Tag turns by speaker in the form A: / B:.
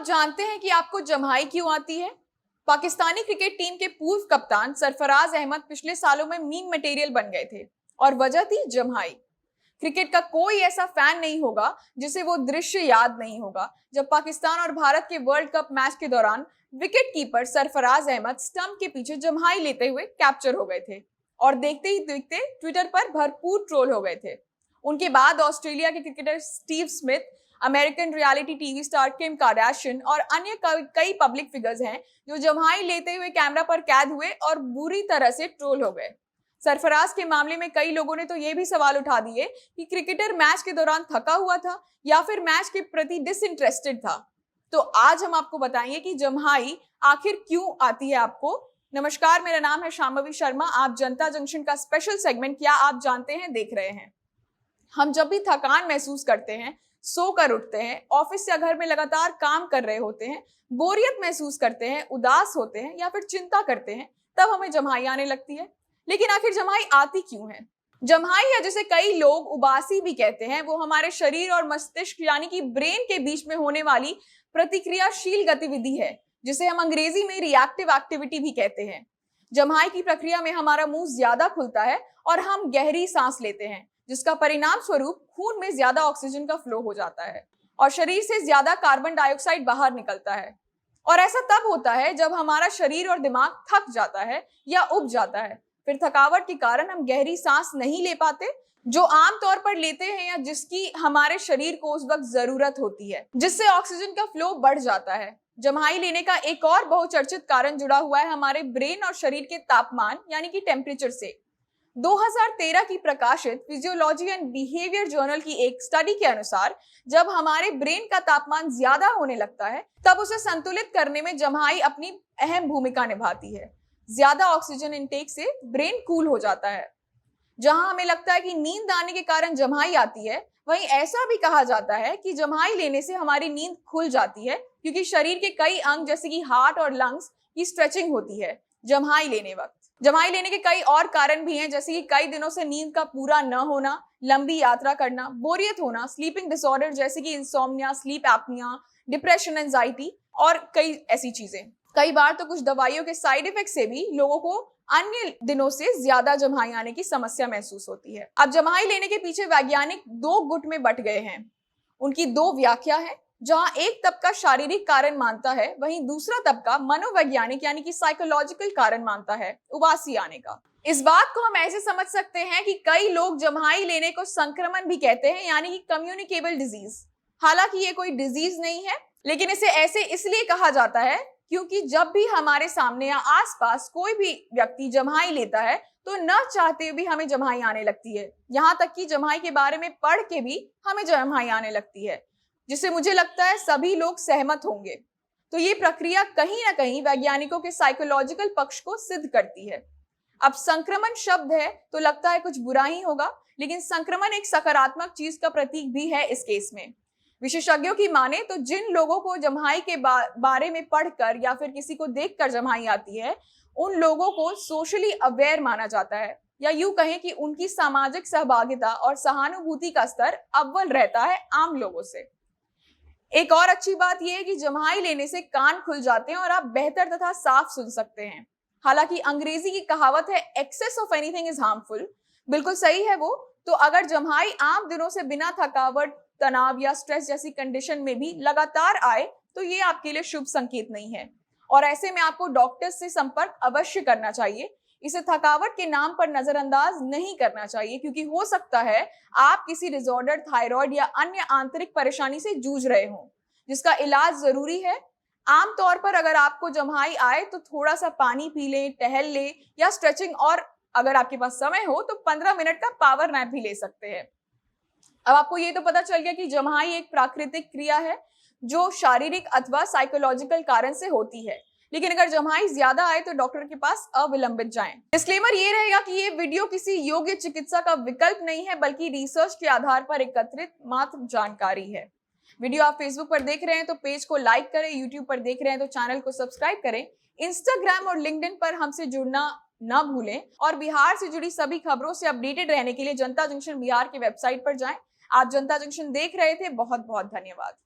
A: जानते हैं कि आपको जम्हाई क्यों आती है? पाकिस्तानी क्रिकेट टीम के पूर्व कप्तान सरफराज अहमद पिछले सालों में मीम मटेरियल बन गए थे और वजह थी जम्हाई। क्रिकेट का कोई ऐसा फैन नहीं होगा जिसे वो दृश्य याद नहीं होगा जब पाकिस्तान और भारत के वर्ल्ड कप मैच के दौरान wicket keeper Sarfaraz Ahmed stump के पीछे जम्हाई लेते हुए कैप्चर हो गए थे और देखते ही देखते ट्विटर पर भरपूर ट्रोल हो गए थे। उनके बाद ऑस्ट्रेलिया के cricketer Steve Smith, American reality TV star Kim Kardashian और अन्य कई पब्लिक फिगर्स हैं जो जम्हाई लेते हुए कैमरा पर कैद हुए और बुरी तरह से ट्रोल हो गए। सरफराज के मामले में कई लोगों ने तो ये भी सवाल उठा दिए कि क्रिकेटर मैच के दौरान थका हुआ था या फिर मैच के प्रति डिसइंटरेस्टेड था। तो आज हम आपको बताएंगे कि जम्हाई आखिर क्यों आती है आपको। नमस्कार, मेरा नाम है शांभवी शर्मा। आप जनता जंक्शन का स्पेशल सेगमेंट क्या आप जानते हैं देख रहे हैं। हम जब भी थकान महसूस करते हैं, सोकर उठते हैं, ऑफिस या घर में लगातार काम कर रहे होते हैं, बोरियत महसूस करते हैं, उदास होते हैं या फिर चिंता करते हैं, तब हमें जम्हाई आने लगती है। लेकिन आखिर जम्हाई आती क्यों है? जम्हाई, या जिसे कई लोग उबासी भी कहते हैं, वो हमारे शरीर और मस्तिष्क यानी कि ब्रेन के बीच में होने वाली प्रतिक्रियाशील गतिविधि है, जिसे हम अंग्रेजी में रिएक्टिव एक्टिविटी भी कहते हैं। जम्हाई की प्रक्रिया में हमारा मुंह ज्यादा खुलता है और हम गहरी सांस लेते हैं, जिसका परिणाम स्वरूप खून में ज्यादा ऑक्सीजन का फ्लो हो जाता है और शरीर से ज्यादा कार्बन डाइऑक्साइड बाहर निकलता है। और ऐसा तब होता है जब हमारा शरीर और दिमाग थक जाता है या उब जाता है। फिर थकावट के कारण हम गहरी सांस नहीं ले पाते, जो आमतौर पर लेते हैं या जिसकी हमारे शरीर को उस वक्त जरूरत होती है, जिससे ऑक्सीजन का फ्लो बढ़ जाता है। जम्हाई लेने का एक और बहुचर्चित कारण जुड़ा हुआ है हमारे ब्रेन और शरीर के तापमान यानी कि टेम्परेचर से। 2013 की प्रकाशित फिजियोलॉजी एंड बिहेवियर जर्नल की एक स्टडी के अनुसार जब हमारे ब्रेन का तापमान ज्यादा होने लगता है तब उसे संतुलित करने में जम्हाई अपनी अहम भूमिका निभाती है। ज्यादा ऑक्सीजन इनटेक से ब्रेन कूल हो जाता है। जहां हमें लगता है कि नींद आने के कारण जम्हाई आती है, वहीं ऐसा भी कहा जाता है कि जम्हाई लेने से हमारी नींद खुल जाती है, क्योंकि शरीर के कई अंग जैसे कि हार्ट और लंग्स की स्ट्रेचिंग होती है जम्हाई लेने वक्त। जम्हाई लेने के कई और कारण भी हैं, जैसे कि कई दिनों से नींद का पूरा न होना, लंबी यात्रा करना, बोरियत होना, स्लीपिंग डिसऑर्डर जैसे कि insomnia, sleep apnoea, depression, anxiety और कई ऐसी चीजें। कई बार तो कुछ दवाइयों के साइड इफेक्ट से भी लोगों को अन्य दिनों से ज्यादा जम्हाई आने की समस्या महसूस होती है। अब जम्हाई लेने के पीछे वैज्ञानिक दो गुट में बंट गए हैं। उनकी दो व्याख्या है, जहां एक तबका शारीरिक कारण मानता है, वहीं दूसरा तबका मनोवैज्ञानिक यानी कि साइकोलॉजिकल कारण मानता है उबासी आने का। इस बात को हम ऐसे समझ सकते हैं कि कई लोग जम्हाई लेने को संक्रमण भी कहते हैं, यानी कि कम्युनिकेबल डिजीज। हालांकि ये कोई डिजीज नहीं है, लेकिन इसे ऐसे इसलिए कहा जाता है क्योंकि जब भी हमारे सामने या आसपास कोई भी व्यक्ति जम्हाई लेता है तो न चाहते हुए भी हमें जम्हाई आने लगती है। यहाँ तक कि जम्हाई के बारे में पढ़ के भी हमें जम्हाई आने लगती है, जिससे मुझे लगता है सभी लोग सहमत होंगे। तो ये प्रक्रिया कहीं ना कहीं वैज्ञानिकों के साइकोलॉजिकल पक्ष को सिद्ध करती है। अब संक्रमण शब्द है तो लगता है कुछ बुरा ही होगा, लेकिन संक्रमण एक सकारात्मक चीज का प्रतीक भी है इस केस में। विशेषज्ञों की माने तो जिन लोगों को जम्हाई के बारे में पढ़कर या फिर किसी को देखकर जम्हाई आती है, उन लोगों को सोशली अवेयर माना जाता है, या यूं कहें कि उनकी सामाजिक सहभागिता और सहानुभूति का स्तर अव्वल रहता है आम लोगों से। एक और अच्छी बात यह है कि जम्हाई लेने से कान खुल जाते हैं और आप बेहतर तथा साफ सुन सकते हैं। हालांकि अंग्रेजी की कहावत है excess of anything is harmful, बिल्कुल सही है वो। तो अगर जम्हाई आम दिनों से बिना थकावट, तनाव या स्ट्रेस जैसी कंडीशन में भी लगातार आए तो ये आपके लिए शुभ संकेत नहीं है, और ऐसे में आपको डॉक्टर से संपर्क अवश्य करना चाहिए। इसे थकावट के नाम पर नजरअंदाज नहीं करना चाहिए, क्योंकि हो सकता है आप किसी डिसऑर्डर, थायराइड या अन्य आंतरिक परेशानी से जूझ रहे हो, जिसका इलाज जरूरी है। आमतौर पर अगर आपको जम्हाई आए तो थोड़ा सा पानी पी लें, टहल लें या स्ट्रेचिंग, और अगर आपके पास समय हो तो 15 मिनट का पावर नैप भी ले सकते हैं। अब आपको ये तो पता चल गया कि जम्हाई एक प्राकृतिक क्रिया है जो शारीरिक अथवा साइकोलॉजिकल कारण से होती है, लेकिन अगर जम्हाई ज्यादा आए तो डॉक्टर के पास अविलंबित जाएं। डिस्क्लेमर ये रहेगा कि ये वीडियो किसी योग्य चिकित्सा का विकल्प नहीं है, बल्कि रिसर्च के आधार पर एकत्रित मात्र जानकारी है। वीडियो आप फेसबुक पर देख रहे हैं तो पेज को लाइक करें, यूट्यूब पर देख रहे हैं तो चैनल को सब्सक्राइब करें, इंस्टाग्राम और लिंक्डइन पर हमसे जुड़ना न भूलें, और बिहार से जुड़ी सभी खबरों से अपडेटेड रहने के लिए जनता जंक्शन बिहार की वेबसाइट पर जाएं। आप जनता जंक्शन देख रहे थे, बहुत बहुत धन्यवाद।